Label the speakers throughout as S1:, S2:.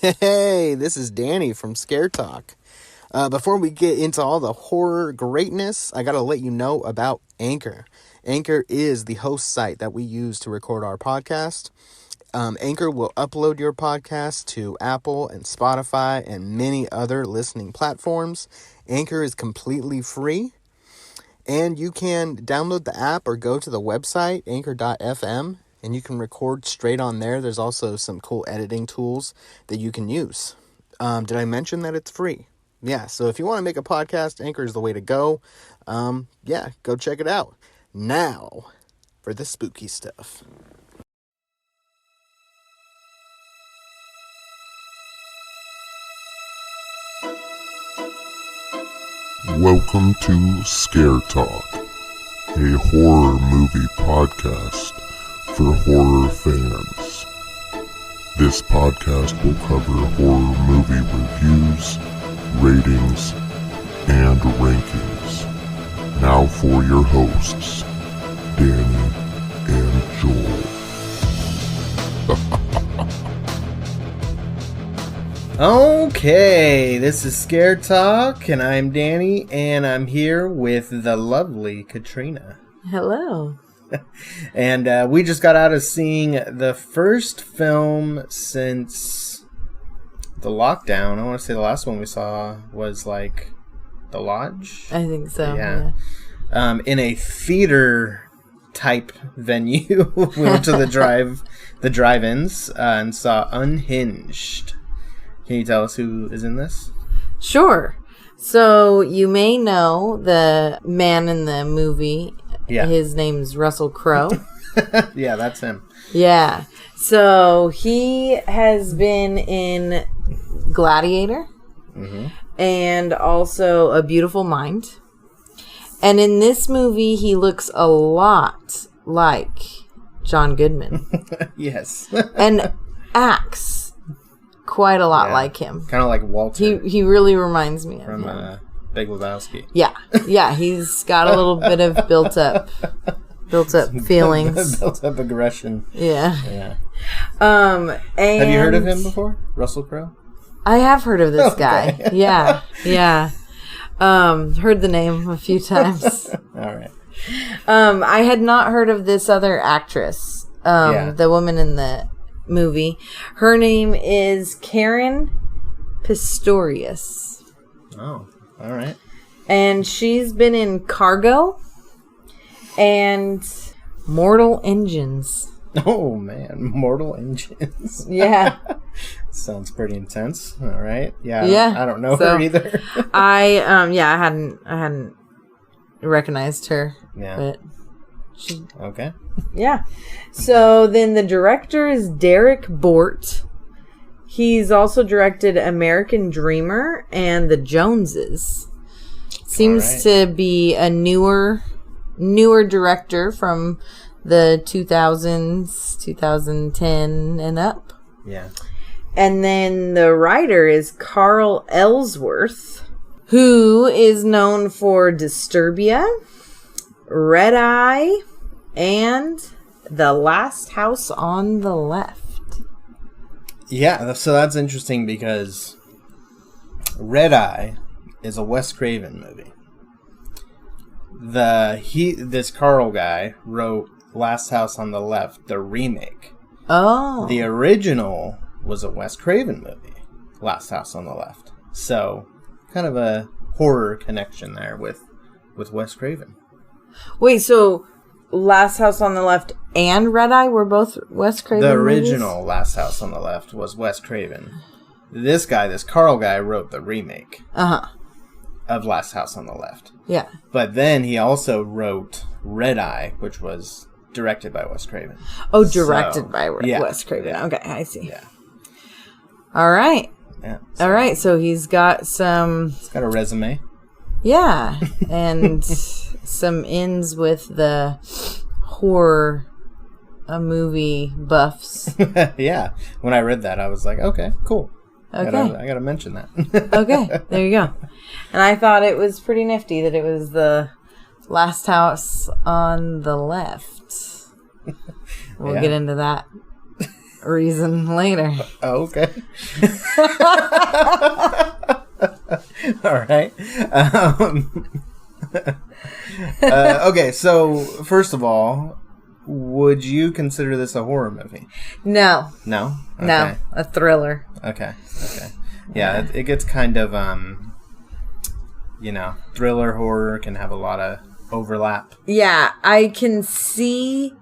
S1: Hey, this is Danny from Scare Talk. Before we get into all the horror greatness, I gotta let you know about Anchor. Anchor is the host site that we use to record our podcast. Anchor will upload your podcast to Apple and Spotify and many other listening platforms. Anchor is completely free, and you can download the app or go to the website, anchor.fm, and you can record straight on there. There's also some cool editing tools that you can use. Did I mention that it's free? Yeah, so if you want to make a podcast, Anchor is the way to go. Go check it out. Now, for the spooky stuff.
S2: Welcome to Scare Talk, a horror movie podcast for horror fans. This podcast will cover horror movie reviews, ratings, and rankings. Now for your hosts, Danny and Joel.
S1: Okay, this is Scare Talk, and I'm Danny, and I'm here with the lovely Katrina.
S3: Hello.
S1: And we just got out of seeing the first film since the lockdown. I want to say the last one we saw was like The Lodge.
S3: I think so.
S1: Yeah. In a theater type venue. We went to the drive-ins and saw Unhinged. Can you tell us who is in this?
S3: Sure. So you may know the man in the movie.
S1: Yeah.
S3: His name's Russell Crowe.
S1: Yeah, that's him.
S3: Yeah. So he has been in Gladiator and also A Beautiful Mind. And in this movie, he looks a lot like John Goodman.
S1: Yes.
S3: And acts quite a lot like him.
S1: Kind of like Walter.
S3: He really reminds me of
S1: from
S3: him.
S1: Big Lebowski.
S3: Yeah, he's got a little bit of built up feelings.
S1: Built up aggression.
S3: Yeah.
S1: And have you heard of him before? Russell Crowe?
S3: I have heard of this guy. Yeah. Heard the name a few times.
S1: All right.
S3: I had not heard of this other actress. The woman in the movie. Her name is Karen Pistorius.
S1: Oh, all right.
S3: And she's been in Cargo and Mortal Engines.
S1: Oh, man. Mortal Engines.
S3: Yeah.
S1: Sounds pretty intense. All right. Yeah. I don't know
S3: so
S1: her either.
S3: I hadn't recognized her.
S1: Yeah.
S3: But
S1: Okay.
S3: yeah. So then the director is Derek Bort. He's also directed American Dreamer and The Joneses. Seems to be a newer director from the 2000s, 2010 and up.
S1: Yeah.
S3: And then the writer is Carl Ellsworth, who is known for Disturbia, Red Eye, and The Last House on the Left.
S1: Yeah, so that's interesting because Red Eye is a Wes Craven movie. This Carl guy wrote Last House on the Left, the remake.
S3: Oh.
S1: The original was a Wes Craven movie, Last House on the Left. So, kind of a horror connection there with Wes Craven.
S3: Wait, so Last House on the Left and Red Eye were both Wes Craven
S1: The
S3: movies?
S1: original Last House on the Left was Wes Craven. This Carl guy, wrote the remake of Last House on the Left.
S3: Yeah.
S1: But then he also wrote Red Eye, which was directed by Wes Craven.
S3: Oh, directed by Wes Craven.
S1: Yeah.
S3: Okay, I see.
S1: Yeah.
S3: All right.
S1: Yeah.
S3: All right, so he's got some...
S1: He's got a resume.
S3: Yeah, and some ins with the horror movie buffs.
S1: Yeah. When I read that, I was like, okay, cool.
S3: Okay.
S1: I gotta mention that.
S3: Okay, there you go. And I thought it was pretty nifty that it was the Last House on the Left. We'll get into that reason later.
S1: Oh, okay. All right. Okay, so first of all, would you consider this a horror movie?
S3: No.
S1: No? Okay.
S3: No, a thriller.
S1: Okay. Yeah, it gets kind of, thriller, horror can have a lot of overlap.
S3: Yeah, I can see...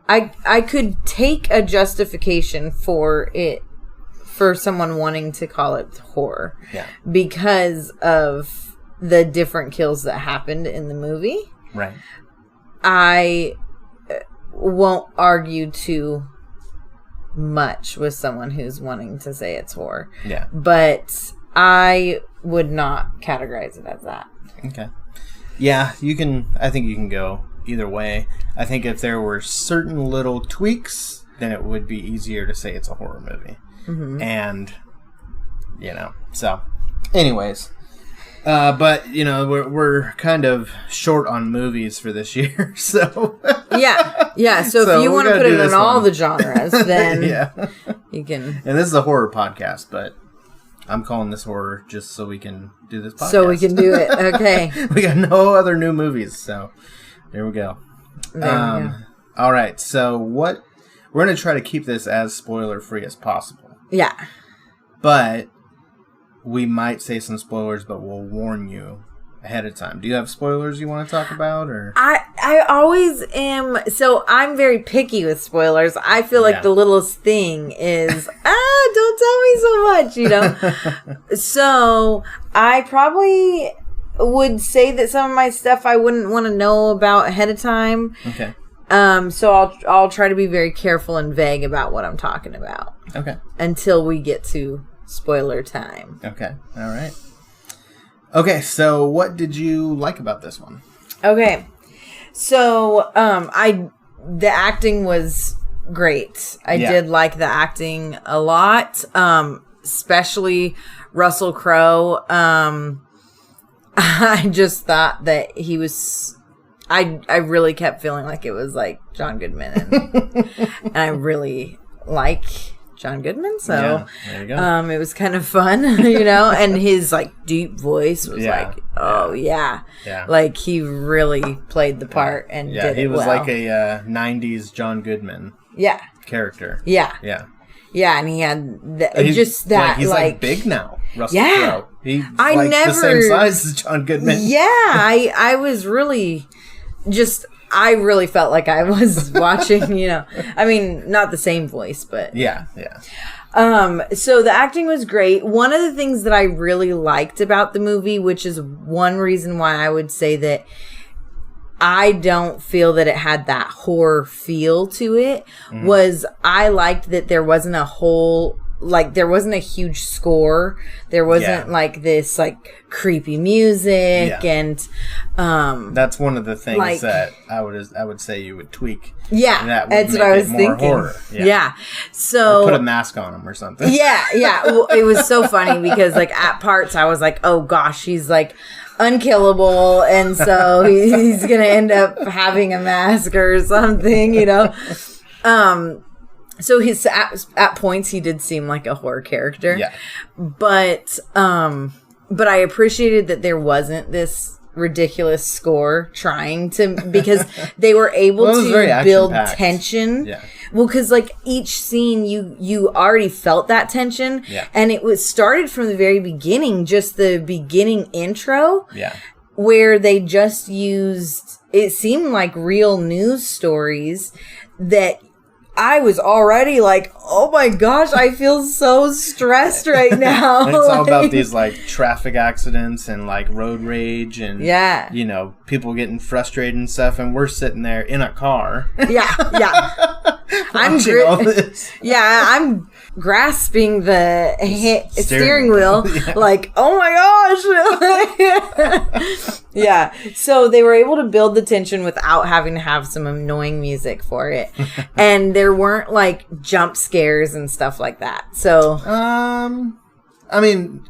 S3: I could take a justification for it, for someone wanting to call it horror.
S1: Yeah.
S3: Because of the different kills that happened in the movie.
S1: Right.
S3: I won't argue too much with someone who's wanting to say it's horror.
S1: Yeah.
S3: But I would not categorize it as that.
S1: Okay. Yeah, I think you can go either way. I think if there were certain little tweaks, then it would be easier to say it's a horror movie. Mm-hmm. And, so anyways, but we're kind of short on movies for this year, so
S3: yeah. So if you want to put it in all the genres, then
S1: yeah,
S3: you can.
S1: And this is a horror podcast, but I'm calling this horror just so we can do this podcast.
S3: So we can do it. Okay.
S1: We got no other new movies, so there we go.
S3: There we go.
S1: All right, so we're going to try to keep this as spoiler free as possible.
S3: Yeah.
S1: But we might say some spoilers, but we'll warn you ahead of time. Do you have spoilers you want to talk about, or?
S3: I always am. So I'm very picky with spoilers. I feel like the littlest thing is, don't tell me so much, So I probably would say that some of my stuff I wouldn't want to know about ahead of time.
S1: Okay.
S3: So I'll try to be very careful and vague about what I'm talking about.
S1: Okay.
S3: Until we get to spoiler time.
S1: Okay. All right. Okay, so what did you like about this one?
S3: Okay. So, the acting was great. I did like the acting a lot. Especially Russell Crowe. I just thought that he was... I really kept feeling like it was like John Goodman. And I really like John Goodman, so
S1: there you go.
S3: It was kind of fun, and his like deep voice was
S1: Yeah.
S3: Like he really played the part and did it well.
S1: He was like a 90s John Goodman character.
S3: Yeah, and he had just that
S1: he's like big now. Russell Crowe. He's the same size as John Goodman.
S3: Yeah, I was really I really felt like I was watching, I mean, not the same voice, but
S1: yeah.
S3: So the acting was great. One of the things that I really liked about the movie, which is one reason why I would say that I don't feel that it had that horror feel to it, was I liked that there wasn't there wasn't a huge score. There wasn't like this like creepy music and
S1: that's one of the things that I would say you would tweak.
S3: Yeah, that's what I was thinking.
S1: Horror.
S3: Yeah. So
S1: or put a mask on him or something.
S3: Yeah. Well, it was so funny because like at parts I was like, oh gosh, he's like unkillable, and so he's gonna end up having a mask or something, So his at points he did seem like a horror character.
S1: Yeah.
S3: But I appreciated that there wasn't this ridiculous score trying to, because they were able to build tension.
S1: Yeah.
S3: Well, because like each scene you already felt that tension.
S1: Yeah.
S3: And it was started from the very beginning, just the beginning intro.
S1: Yeah.
S3: Where they just used, it seemed like real news stories that I was already like, oh my gosh, I feel so stressed right now.
S1: It's all about these like traffic accidents and like road rage and people getting frustrated and stuff, and we're sitting there in a car. Yeah. I'm grasping the steering wheel like, oh my gosh. Yeah. So they were able to build the tension without having to have some annoying music for it. And there weren't like jump scares and stuff like that. So I mean,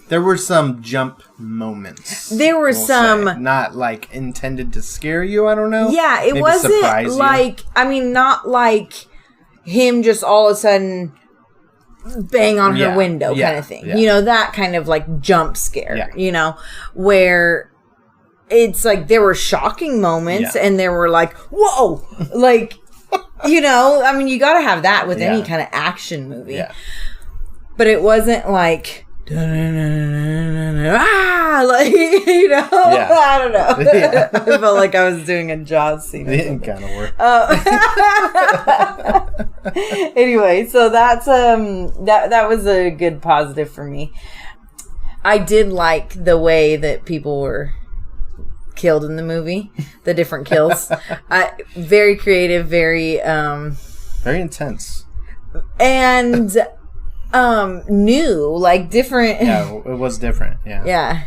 S1: there were some jump moments.
S3: There were some
S1: not like intended to scare you, I don't know.
S3: Yeah, it
S1: Maybe
S3: wasn't
S1: surprise you.
S3: like, I mean, not like him just all of a sudden bang on her window kind of thing.
S1: Yeah.
S3: You know, that kind of like jump scare, you know, where it's like there were shocking moments and there were like, whoa, like, you know, I mean, you got to have that with any kind of action movie. Yeah. But it wasn't like, like, you know, I don't know. I felt like I was doing a Jaws scene.
S1: It didn't kind of work.
S3: Anyway, so that's that was a good positive for me. I did like the way that people were killed in the movie, the different kills. Very creative, very
S1: intense,
S3: and new, like different.
S1: Yeah, it was different. Yeah.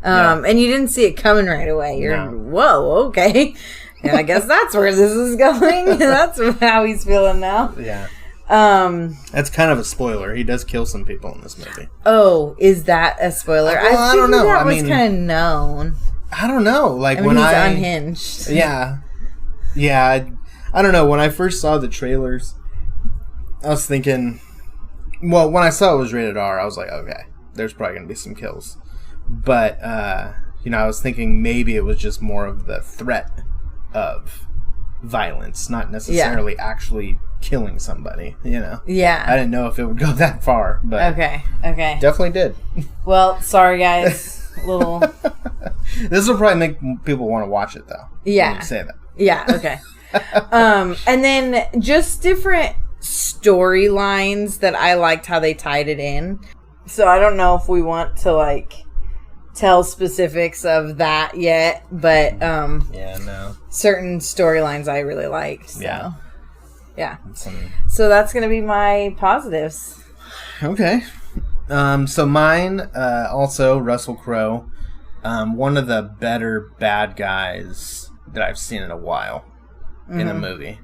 S3: And you didn't see it coming right away. You're whoa, okay. Yeah, I guess that's where this is going. That's how he's feeling now.
S1: Yeah. That's kind of a spoiler. He does kill some people in this movie.
S3: Oh, is that a spoiler?
S1: Well, I don't know.
S3: That was kind of known.
S1: I don't know. Like,
S3: when he's unhinged.
S1: Yeah. Yeah. I don't know. When I first saw the trailers, I was thinking, well, when I saw it was rated R, I was like, okay, there's probably going to be some kills. But, you know, I was thinking maybe it was just more of the threat of violence, not necessarily actually killing somebody, you know?
S3: Yeah.
S1: I didn't know if it would go that far, but...
S3: Okay.
S1: Definitely did.
S3: Well, sorry, guys. Little...
S1: This will probably make people want to watch it, though.
S3: Yeah.
S1: Say that.
S3: Yeah, okay. And then just different storylines that I liked how they tied it in. So I don't know if we want to, like, tell specifics of that yet, but certain storylines I really liked. So. Yeah. So that's going to be my positives.
S1: Okay. So mine, also Russell Crowe, one of the better bad guys that I've seen in a while in a movie.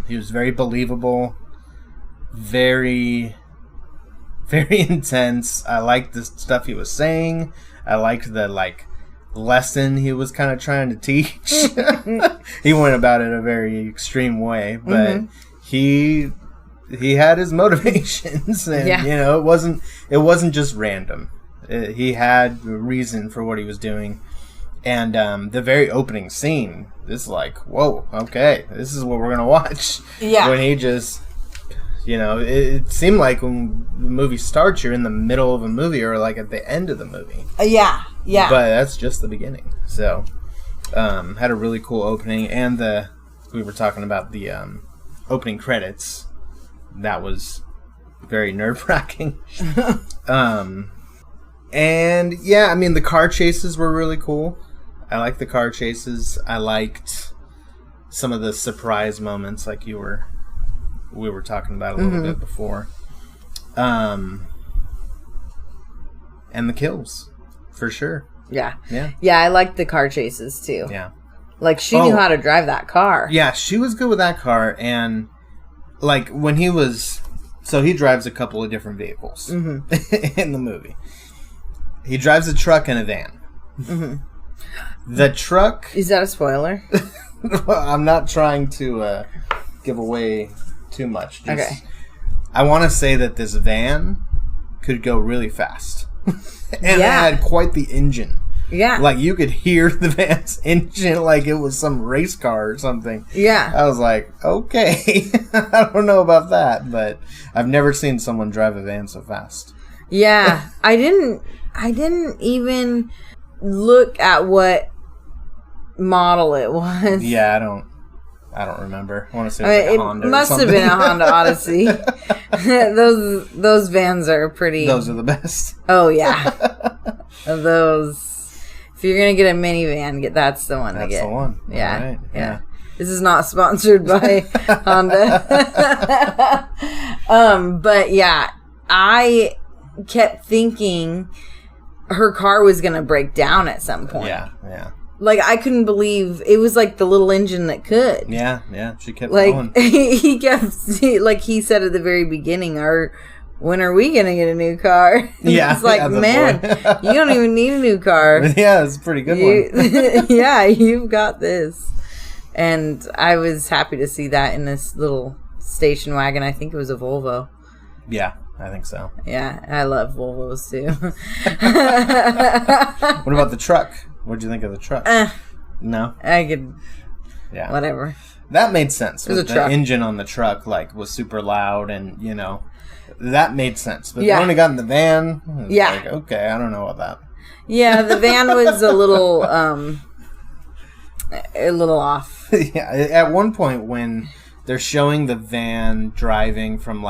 S1: He was very believable, very, very intense. I liked the stuff he was saying. I liked the, like, lesson he was kind of trying to teach. He went about it a very extreme way, but he had his motivations, and you know, it wasn't just random. He had a reason for what he was doing. And the very opening scene is like, whoa, okay, this is what we're gonna watch. Yeah. When he just, you know, it seemed like when the movie starts, you're in the middle of a movie or like at the end of the movie.
S3: Yeah.
S1: But that's just the beginning. So, had a really cool opening, and we were talking about the opening credits. That was very nerve-wracking. And yeah, I mean, the car chases were really cool. I liked the car chases. I liked some of the surprise moments, like we were talking about a little bit before. And the kills, for sure.
S3: Yeah, I liked the car chases too.
S1: Yeah,
S3: like she knew how to drive that car.
S1: Yeah, she was good with that car, and like when he drives a couple of different vehicles in the movie. He drives a truck and a van. The truck...
S3: Is that a spoiler?
S1: I'm not trying to give away too much.
S3: Okay.
S1: I want to say that this van could go really fast. And it had quite the engine.
S3: Yeah.
S1: Like, you could hear the van's engine like it was some race car or something.
S3: Yeah.
S1: I was like, okay. I don't know about that, but I've never seen someone drive a van so fast.
S3: Yeah. I didn't even look at what model it was.
S1: Yeah, I don't remember. I want to say it was like a Honda.
S3: It must have been a Honda Odyssey. Those vans are pretty.
S1: Those are the best.
S3: Oh yeah, those. If you're gonna get a minivan, that's the one to get.
S1: That's the one.
S3: Yeah,
S1: right.
S3: yeah. This is not sponsored by Honda. But yeah, I kept thinking her car was gonna break down at some point.
S1: Yeah.
S3: Like, I couldn't believe it was like the little engine that could.
S1: Yeah. She kept
S3: going. He kept, like he said at the very beginning, when are we going to get a new car?
S1: Yeah.
S3: It's like, man, you don't even need a new car.
S1: Yeah, it's a pretty good one.
S3: Yeah, you've got this. And I was happy to see that in this little station wagon. I think it was a Volvo.
S1: Yeah, I think so.
S3: Yeah, I love Volvos too.
S1: What about the truck? What'd you think of the truck? No?
S3: I could...
S1: Yeah.
S3: Whatever.
S1: That made sense.
S3: It was a
S1: the
S3: truck.
S1: engine on the truck was super loud and, that made sense. But
S3: Yeah.
S1: when it got in the van, it was
S3: Yeah.
S1: like, okay, I don't know about that.
S3: Yeah, the van was a little off.
S1: Yeah, at one point when they're showing the van driving from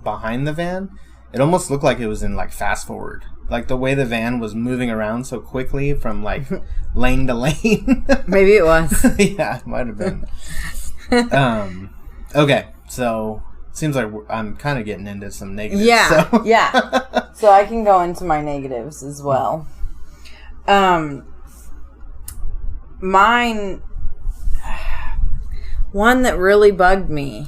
S1: behind the van, it almost looked like it was in fast forward. Like the way the van was moving around so quickly from lane to lane.
S3: Maybe it was.
S1: Yeah, it might have been. Okay, so it seems like I'm kind of getting into some negatives.
S3: Yeah,
S1: so.
S3: yeah. So I can go into my negatives as well. Mine, one that really bugged me,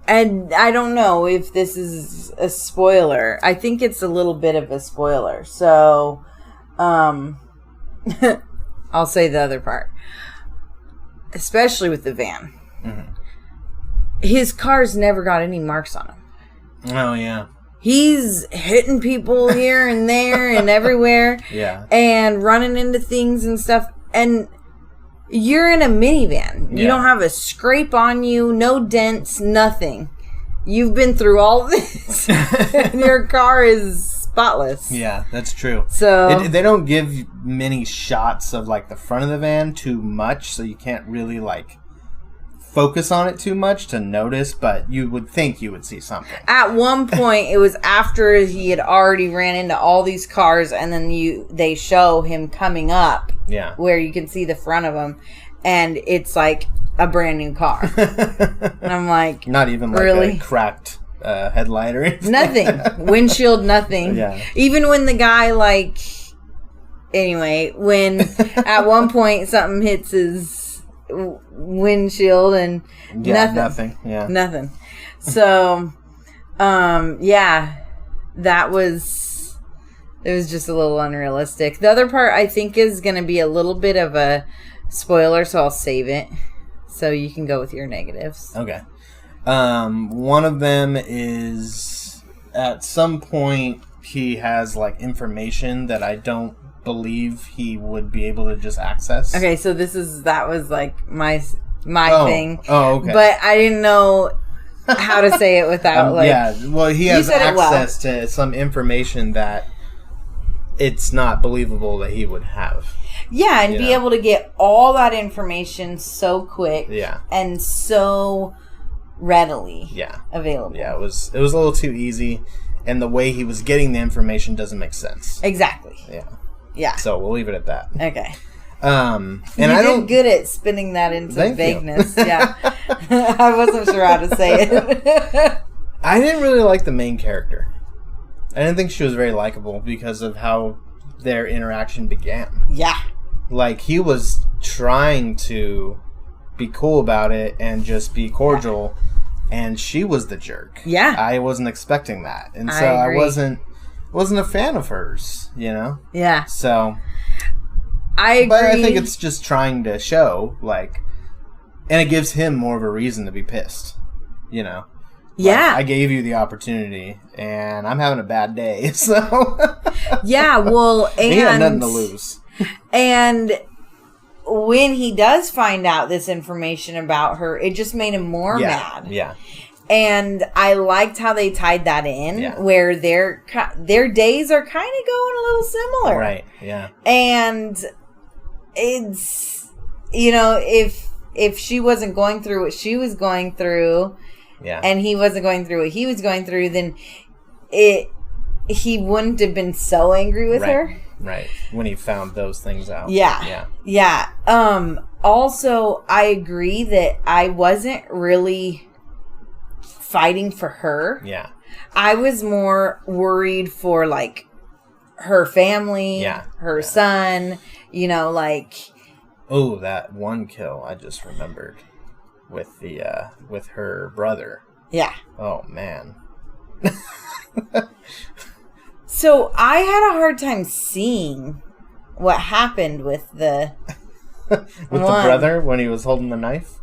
S3: and I don't know if this is a spoiler. I think it's a little bit of a spoiler. So, I'll say the other part. Especially with the van. Mm-hmm. His car's never got any marks on him.
S1: Oh, yeah.
S3: He's hitting people here and there and everywhere.
S1: Yeah.
S3: And running into things and stuff. And you're in a minivan. You don't have a scrape on you, no dents, nothing. You've been through all of this. And your car is spotless.
S1: Yeah, that's true.
S3: So
S1: they don't give many shots of the front of the van too much, so you can't really focus on it too much to notice, but you would think you would see something.
S3: at one point, it was after he had already ran into all these cars, and then they show him coming up.
S1: Yeah.
S3: Where you can see the front of him, and it's like a brand new car. And I'm like,
S1: not even
S3: really?
S1: A cracked headlight or anything.
S3: Nothing. Windshield, nothing.
S1: Yeah.
S3: Even when the guy anyway, when at one point something hits his windshield and nothing.
S1: Yeah.
S3: Nothing. So, yeah, it was just a little unrealistic. The other part I think is going to be a little bit of a spoiler, so I'll save it. So you can go with your negatives.
S1: Okay. One of them is at some point he has information that I don't believe he would be able to just access.
S3: Okay, so that was my thing.
S1: Oh, okay.
S3: But I didn't know how to say it without
S1: yeah. Well, he has access to some information that it's not believable that he would have.
S3: Yeah, and be able to get all that information so quick.
S1: Yeah.
S3: And so readily.
S1: Yeah.
S3: Available.
S1: Yeah, it was a little too easy, and the way he was getting the information doesn't make sense.
S3: Exactly.
S1: Yeah.
S3: Yeah.
S1: So we'll leave it at that.
S3: Okay.
S1: And
S3: you did good at spinning that into vagueness. Yeah. I wasn't sure how to say it.
S1: I didn't really like the main character. I didn't think she was very likable because of how their interaction began.
S3: Yeah.
S1: He was trying to be cool about it and just be cordial, and she was the jerk.
S3: Yeah.
S1: I wasn't expecting that. And so I wasn't a fan of hers,
S3: Yeah.
S1: So
S3: I agree.
S1: But I think it's just trying to show, and it gives him more of a reason to be pissed,
S3: Yeah.
S1: I gave you the opportunity, and I'm having a bad day, so.
S3: Yeah, well, and.
S1: He got nothing to lose.
S3: And when he does find out this information about her, it just made him more mad.
S1: Yeah.
S3: And I liked how they tied that in, where their days are kind of going a little similar.
S1: Right, yeah.
S3: And it's, if she wasn't going through what she was going through, and he wasn't going through what he was going through, then he wouldn't have been so angry with her.
S1: Right, when he found those things out.
S3: Yeah. Also, I agree that I wasn't really fighting for her.
S1: Yeah.
S3: I was more worried for, her family, her son,
S1: Oh, that one kill I just remembered with with her brother.
S3: Yeah.
S1: Oh, man.
S3: So I had a hard time seeing what happened with the
S1: with the brother when he was holding the knife.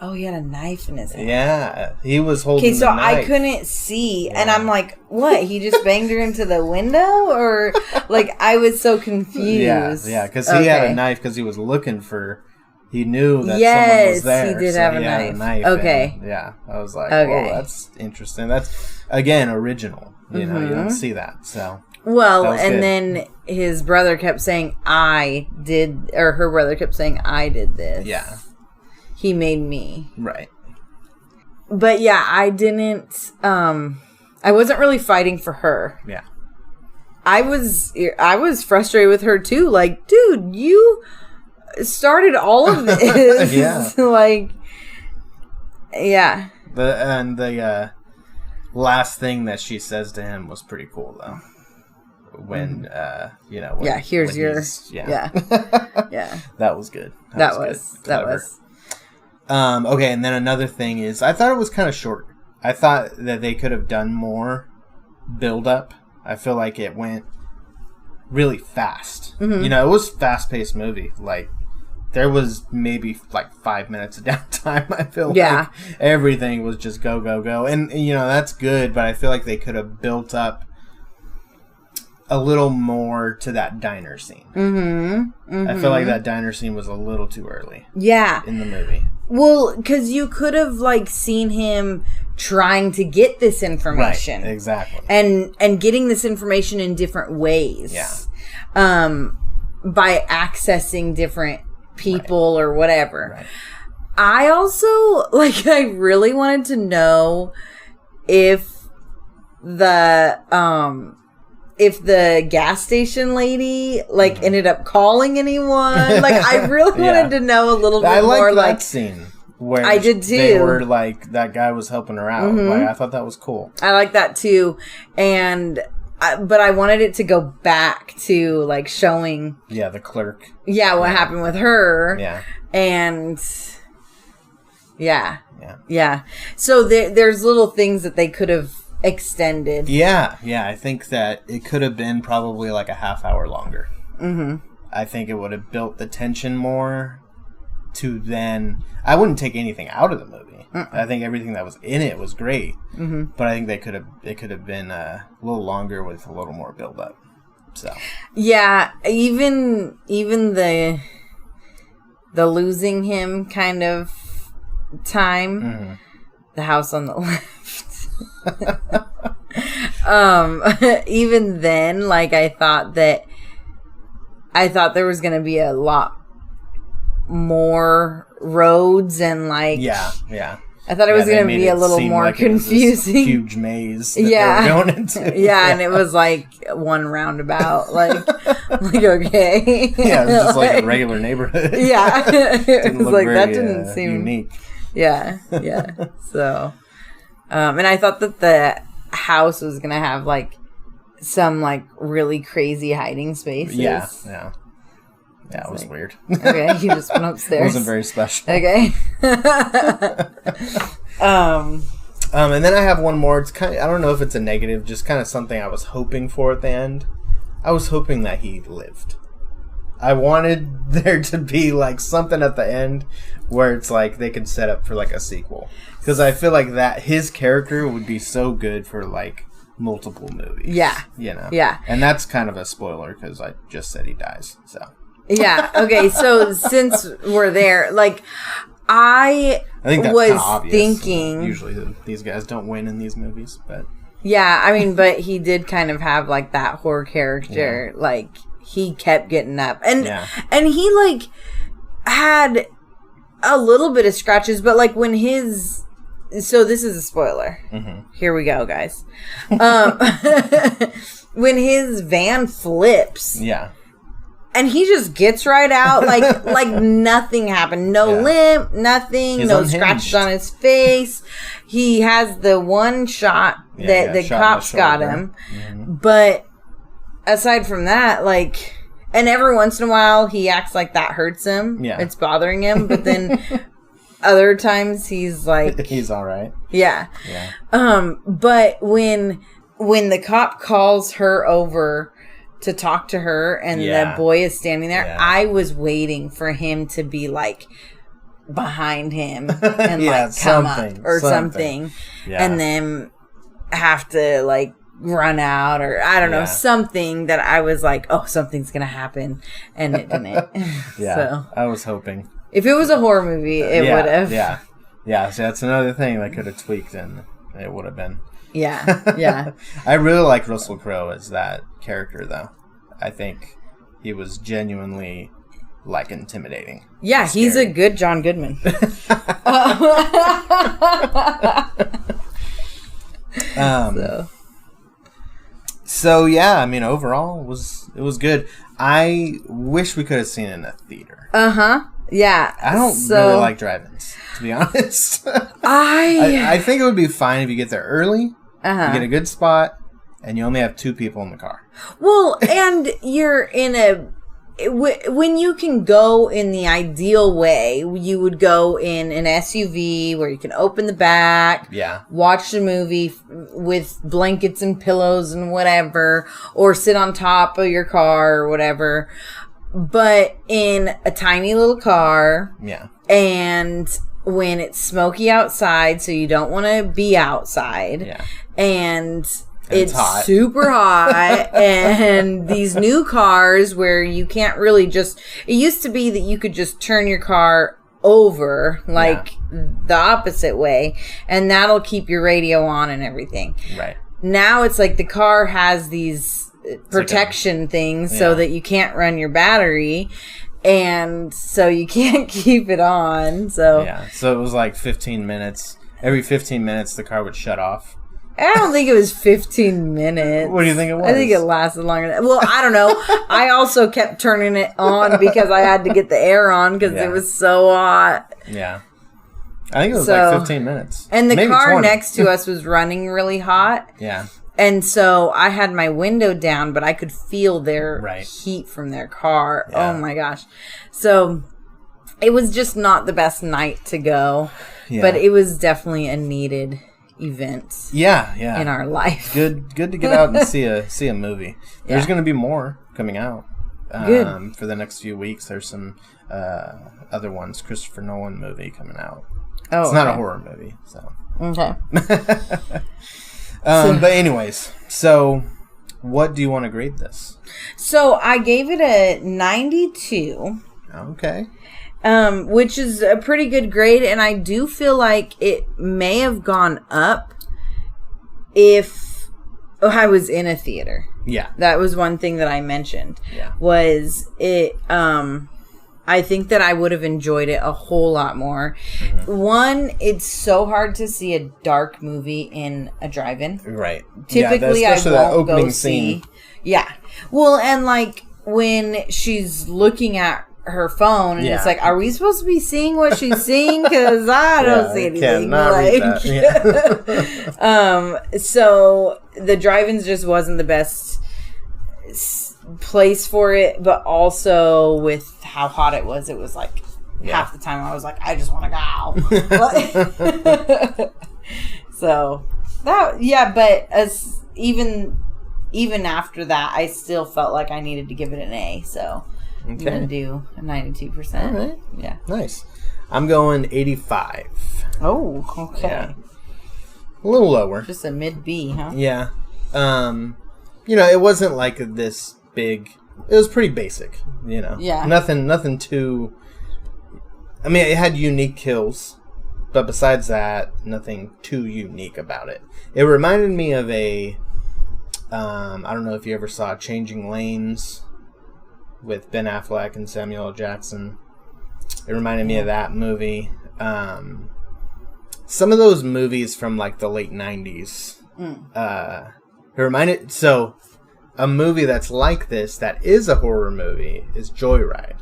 S3: Oh, he had a knife in his hand.
S4: Yeah, he was holding.
S3: Okay, so
S4: the knife.
S3: I couldn't see, and I'm like, "What? He just banged her into the window, or like?" I was so confused.
S4: Yeah, because he had a knife because he was looking for. He knew that someone was there.
S3: He did have a knife. Okay.
S4: And, yeah, I was like, "Oh, that's interesting." That's again original. You know, you don't see that. So
S3: well, and then his brother kept saying, "I did," or her brother kept saying, "I did this."
S4: Yeah.
S3: He made me.
S4: Right.
S3: But yeah, I didn't, I wasn't really fighting for her.
S4: Yeah.
S3: I was frustrated with her too. Like, dude, you started all of this.
S4: Yeah.
S3: Like, yeah.
S4: The last thing that she says to him was pretty cool though. When you know. When,
S3: here's
S4: when
S3: your.
S4: Yeah.
S3: Yeah.
S4: That was good.
S3: That was.
S4: Okay, and then another thing is, I thought it was kind of short. I thought that they could have done more build up. I feel like it went really fast.
S3: Mm-hmm.
S4: You know, it was a fast-paced movie. Like, there was maybe like 5 minutes of downtime. I feel like everything was just go, go, go. And, you know, that's good, but I feel like they could have built up a little more to that diner scene. Mm-hmm. Mm-hmm. I feel like that diner scene was a little too early.
S3: Yeah.
S4: In the movie.
S3: Well, because you could have like seen him trying to get this information,
S4: right? Exactly,
S3: and getting this information in different ways, by accessing different people or whatever. Right. I also I really wanted to know if the gas station lady ended up calling anyone. I really wanted to know a little bit more.
S4: That scene where
S3: I did too.
S4: They were that guy was helping her out. Mm-hmm. I thought that was cool.
S3: I like that too, but I wanted it to go back to showing.
S4: Yeah, the clerk.
S3: Yeah, what happened with her.
S4: Yeah,
S3: and yeah. So there's little things that they could have extended.
S4: Yeah, I think that it could have been probably a half hour longer. Mm-hmm. I think it would have built the tension more to then... I wouldn't take anything out of the movie. I think everything that was in it was great. Mm-hmm. But I think it could have been a little longer with a little more build up. So
S3: yeah, even the losing him kind of time. Mm-hmm. The house on the left. Even then, I thought there was gonna be a lot more roads and
S4: yeah.
S3: I thought it was gonna be a little more confusing.
S4: Huge maze. That they were going into.
S3: Yeah, and it was one roundabout. Okay.
S4: Yeah, it was just a regular neighborhood.
S3: Yeah, it was
S4: very,
S3: that didn't seem
S4: unique.
S3: Yeah. So. And I thought that the house was going to have, some, really crazy hiding spaces.
S4: Yeah. It was weird.
S3: Okay, he just went upstairs.
S4: It wasn't very special.
S3: Okay.
S4: And then I have one more. It's I don't know if it's a negative, just kind of something I was hoping for at the end. I was hoping that he lived. I wanted there to be something at the end where it's they could set up for a sequel. Because I feel that his character would be so good for multiple movies.
S3: Yeah.
S4: You know?
S3: Yeah.
S4: And that's kind of a spoiler because I just said he dies. So.
S3: Yeah. Okay. So since we're there, I think that's was obvious. Thinking.
S4: Usually these guys don't win in these movies, but.
S3: Yeah. I mean, but he did kind of have that horror character. Yeah. He kept getting up. And he had a little bit of scratches, but when his... So this is a spoiler. Mm-hmm. Here we go, guys. When his van flips...
S4: Yeah.
S3: And he just gets right out like nothing happened. No limp, nothing.
S4: He's
S3: no
S4: unhinged.
S3: Scratches on his face. He has the one shot that the cops got him. Mm-hmm. But... aside from that, and every once in a while he acts like that hurts him. Yeah. It's bothering him. But then other times he's
S4: he's all right.
S3: Yeah. Yeah. But when the cop calls her over to talk to her and the boy is standing there, I was waiting for him to be behind him and
S4: Yeah,
S3: like come up
S4: something,
S3: or
S4: something.
S3: something,
S4: Yeah.
S3: and then have to like run out, or I don't know,
S4: Yeah.
S3: something that I was like, oh, something's gonna happen, and it didn't.
S4: Yeah,
S3: So
S4: I was hoping.
S3: if it was a horror movie, it would have.
S4: Yeah. So that's another thing that could have tweaked, and it would have been.
S3: Yeah.
S4: I really like Russell Crowe as that character, though. I think he was genuinely like intimidating.
S3: Yeah, he's a good John Goodman.
S4: So yeah, I mean, overall, it was good. I wish we could have seen it in a theater.
S3: Yeah.
S4: I don't really like drive-ins, to be honest. I think it would be fine if you get there early, you get a good spot, and you only have 2 people in the car.
S3: Well, and you're in when you can go in the ideal way, you would go in an SUV where you can open the back, watch the movie with blankets and pillows and whatever, or sit on top of your car or whatever. But in a tiny little car, and when it's smoky outside, so you don't want to be outside, and it's
S4: hot.
S3: super hot, and these new cars where you can't really just... It used to be that you could just turn your car over, like the opposite way, and that'll keep your radio on and everything.
S4: Right.
S3: Now it's like the car has these protection things so that you can't run your battery, and so you can't keep it on. So
S4: so it was like 15 minutes. Every 15 minutes, the car would shut off.
S3: I don't think it was 15 minutes.
S4: What do you think it was?
S3: I think it lasted longer than... Well, I don't know. I also kept turning it on because I had to get the air on because it was so hot.
S4: Yeah. I think it was like 15 minutes.
S3: And the
S4: Maybe
S3: car
S4: 20.
S3: next to us was running really hot.
S4: Yeah.
S3: And so I had my window down, but I could feel their heat from their car.
S4: Yeah.
S3: Oh my gosh. So it was just not the best night to go. Yeah. But it was definitely a needed event.
S4: Yeah.
S3: In our life.
S4: Good to get out and see a movie. There's going to be more coming out.
S3: Good.
S4: For the next few weeks. There's some other ones. Christopher Nolan movie coming out.
S3: Oh,
S4: it's not a horror movie, so.
S3: Okay.
S4: But anyways, so what do you want to grade this?
S3: So I gave it a 92.
S4: Okay.
S3: Which is a pretty good grade, and I do feel like it may have gone up if I was in a theater.
S4: Yeah.
S3: That was one thing that I mentioned.
S4: Yeah.
S3: Was it, I think that I would have enjoyed it a whole lot more. Mm-hmm. One, it's so hard to see a dark movie in a drive-in.
S4: Right.
S3: Typically, I won't go see. Yeah. Well, and like when she's looking at her phone and it's like, are we supposed to be seeing what she's seeing? Because I don't see anything. Like, so the drive-ins just wasn't the best place for it, but also with how hot it was like half the time I was like, I just want to go. So that, but as even after that, I still felt like I needed to give it an A. So I'm gonna do a 92%.
S4: All right.
S3: Yeah.
S4: Nice. I'm going 85.
S3: Oh, okay.
S4: Yeah. A little lower.
S3: Just a mid B, huh?
S4: Yeah. It wasn't like this big. It was pretty basic, Yeah. Nothing too. I mean, it had unique kills, but besides that, nothing too unique about it. It reminded me of a. I don't know if you ever saw Changing Lanes with Ben Affleck and Samuel L. Jackson. It reminded me of that movie. Some of those movies from like the late 90s. It reminded... So, a movie that's like this, that is a horror movie, is Joyride.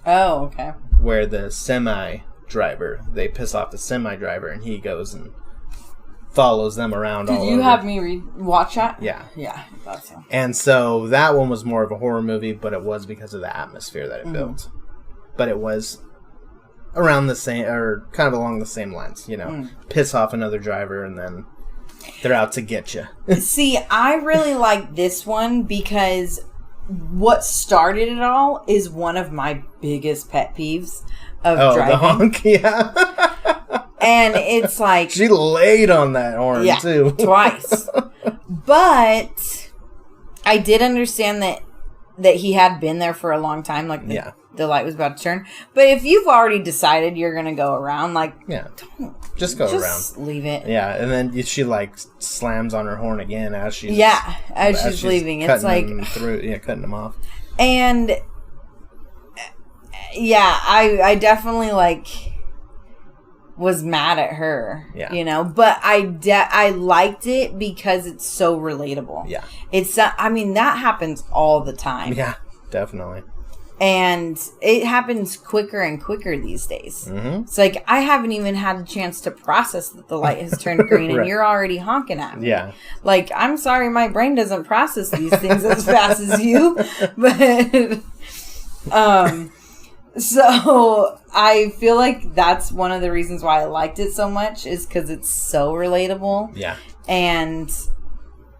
S3: Oh, okay.
S4: Where the semi-driver, they piss off the semi-driver and he goes and follows them around all over.
S3: Did you have me watch that?
S4: Yeah.
S3: Yeah, I thought so.
S4: And so that one was more of a horror movie, but it was because of the atmosphere that it built. But it was around the same, or kind of along the same lines, piss off another driver and then they're out to get you.
S3: See, I really like this one because what started it all is one of my biggest pet peeves of driving.
S4: The honk, yeah.
S3: And it's like...
S4: She laid on that horn, too.
S3: Twice. But I did understand that he had been there for a long time. Like, the light was about to turn. But if you've already decided you're going to go around, like... Yeah.
S4: Just go around.
S3: Just leave it.
S4: Yeah, and then she, like, slams on her horn again as she's...
S3: Yeah, as she's leaving. It's like...
S4: cutting him off.
S3: And... Yeah, I definitely, like... was mad at her, you know, but I liked it because it's so relatable. Yeah. It's, I mean, that happens all the time.
S4: Yeah, definitely.
S3: And it happens quicker and quicker these days. Mm-hmm. It's like, I haven't even had a chance to process that the light has turned green and you're already honking at me. Yeah. Like, I'm sorry, my brain doesn't process these things as fast as you, but, so I feel like that's one of the reasons why I liked it so much is because it's so relatable. Yeah. And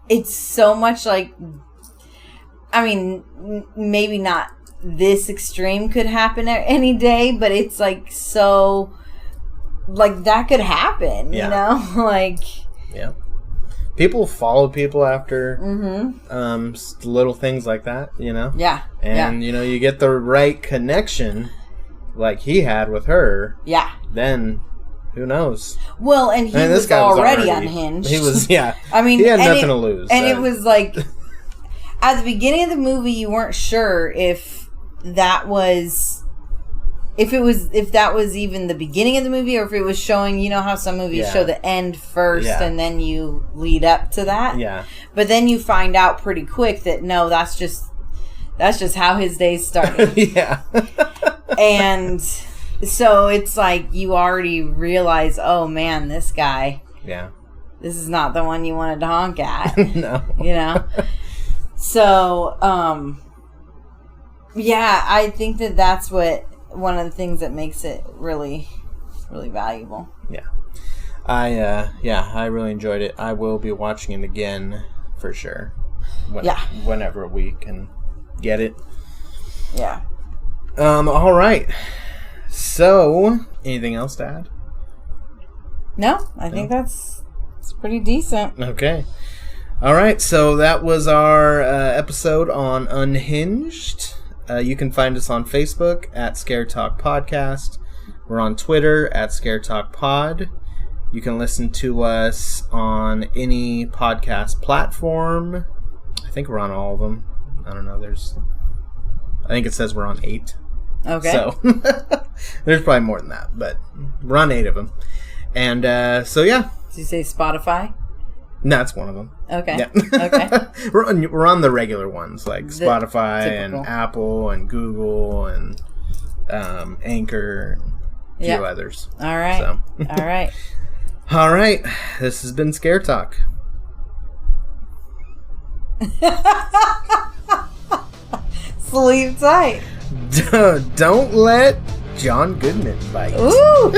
S3: it's so much like, I mean, maybe not this extreme could happen any day, but it's like so, like that could happen, you know? Like.
S4: Yeah. People follow people after little things like that, you know? Yeah. And, you know, you get the right connection like he had with her. Yeah. Then, who knows?
S3: Well, and he was already unhinged.
S4: He was, yeah.
S3: I mean,
S4: he had nothing to lose.
S3: And it was like, at the beginning of the movie, you weren't sure if that was... If that was even the beginning of the movie, or if it was showing, you know how some movies show the end first and then you lead up to that. Yeah. But then you find out pretty quick that no, that's just how his days started. Yeah. And so it's like you already realize, oh man, this guy. Yeah. This is not the one you wanted to honk at. No. You know. So, yeah, I think that's what. One of the things that makes it really, really valuable.
S4: Yeah. I really enjoyed it. I will be watching it again for sure. Whenever we can get it. Yeah. All right. So, anything else to add?
S3: No, I think it's pretty decent.
S4: Okay. All right. So that was our episode on Unhinged. You can find us on Facebook at Scare Talk Podcast. We're on Twitter at Scare Talk Pod. You can listen to us on any podcast platform. I think we're on all of them. I don't know. I think it says we're on 8. Okay. So there's probably more than that, but we're on 8 of them. And so yeah.
S3: Did you say Spotify?
S4: No, that's one of them. Okay. Yeah. Okay. we're on the regular ones like Spotify and Apple and Google and Anchor and a few others.
S3: All right. So. All right.
S4: All right. This has been Scare Talk.
S3: Sleep tight.
S4: Don't let John Goodman bite.
S3: Ooh.